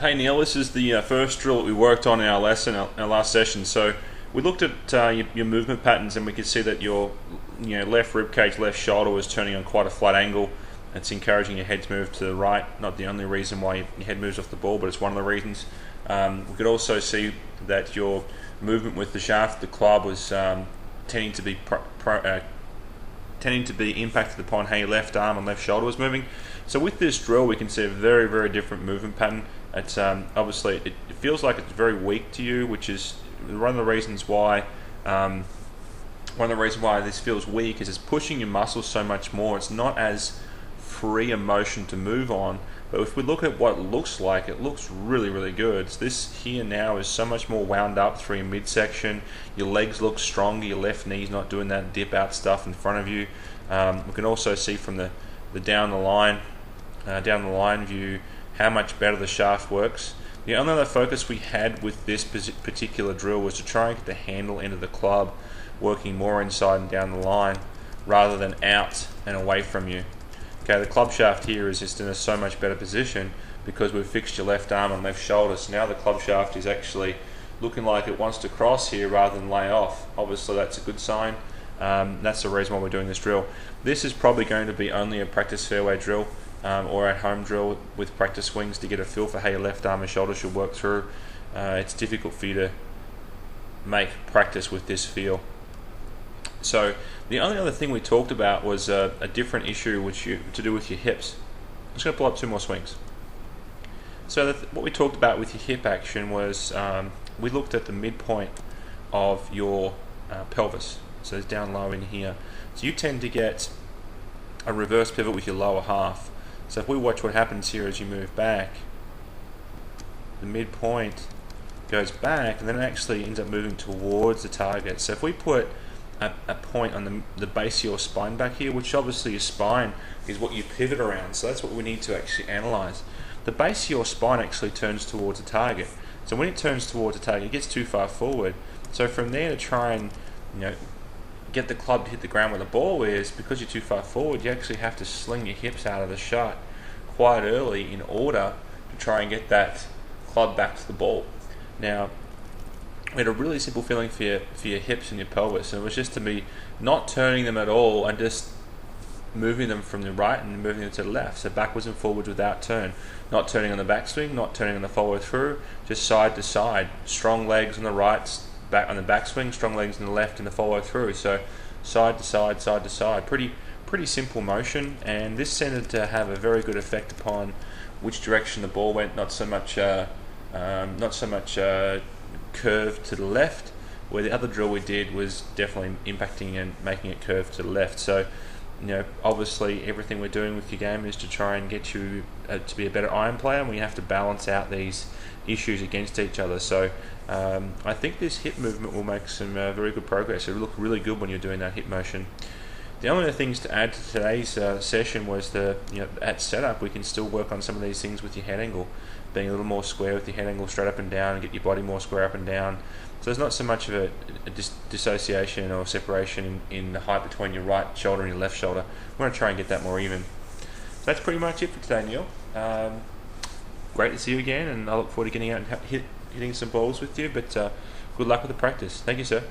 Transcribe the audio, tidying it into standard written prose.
Hey Neil, this is the first drill that we worked on in our lesson, our last session. So we looked at your movement patterns, and we could see that your left rib cage, left shoulder was turning on quite a flat angle. It's encouraging your head to move to the right. Not the only reason why your head moves off the ball, but it's one of the reasons. We could also see that your movement with the shaft of the club was tending to be impacted upon how your left arm and left shoulder was moving. So with this drill, we can see a very, very different movement pattern. It's obviously it feels like it's very weak to you, which is one of the reasons why. This feels weak is it's pushing your muscles so much more. It's not as free a motion to move on. But if we look at what it looks like, it looks really, really good. So this here now is so much more wound up through your midsection. Your legs look stronger. Your left knee's not doing that dip out stuff in front of you. We can also see from the down the line view how much better the shaft works. The only other focus we had with this particular drill was to try and get the handle end of the club working more inside and down the line rather than out and away from you. Okay, the club shaft here is just in a so much better position because we've fixed your left arm and left shoulder. So now the club shaft is actually looking like it wants to cross here rather than lay off. Obviously that's a good sign. That's the reason why we're doing this drill. This is probably going to be only a practice fairway drill or at home drill with practice swings to get a feel for how your left arm and shoulder should work through. It's difficult for you to make practice with this feel. So the only other thing we talked about was a different issue to do with your hips. I'm just going to pull up two more swings. So what we talked about with your hip action was we looked at the midpoint of your pelvis. So it's down low in here. So you tend to get a reverse pivot with your lower half. So if we watch what happens here as you move back, the midpoint goes back and then it actually ends up moving towards the target. So if we put a point on the base of your spine back here, which obviously your spine is what you pivot around, so that's what we need to actually analyze. The base of your spine actually turns towards the target. So when it turns towards the target, it gets too far forward. So from there to try and get the club to hit the ground where the ball is, because you're too far forward, you actually have to sling your hips out of the shot quite early in order to try and get that club back to the ball. Now, we had a really simple feeling for your hips and your pelvis, and it was just to be not turning them at all and just moving them from the right and moving them to the left, so backwards and forwards without turn. Not turning on the backswing, not turning on the follow through, just side to side. Strong legs on the right, back on the backswing, strong legs on the left in the follow through. So side to side, side to side. Pretty simple motion, and this tended to have a very good effect upon which direction the ball went. Not so much curve to the left, where the other drill we did was definitely impacting and making it curve to the left. So obviously everything we're doing with your game is to try and get you to be a better iron player, and we have to balance out these issues against each other. So I think this hip movement will make some very good progress. It will look really good when you're doing that hip motion. The only other things to add to today's session was at setup we can still work on some of these things with your head angle, being a little more square with your head angle straight up and down, and get your body more square up and down. So there's not so much of a dissociation or separation in the height between your right shoulder and your left shoulder. We're going to try and get that more even. So that's pretty much it for today, Neil. Great to see you again, and I look forward to getting out and hitting some balls with you, but good luck with the practice. Thank you, sir.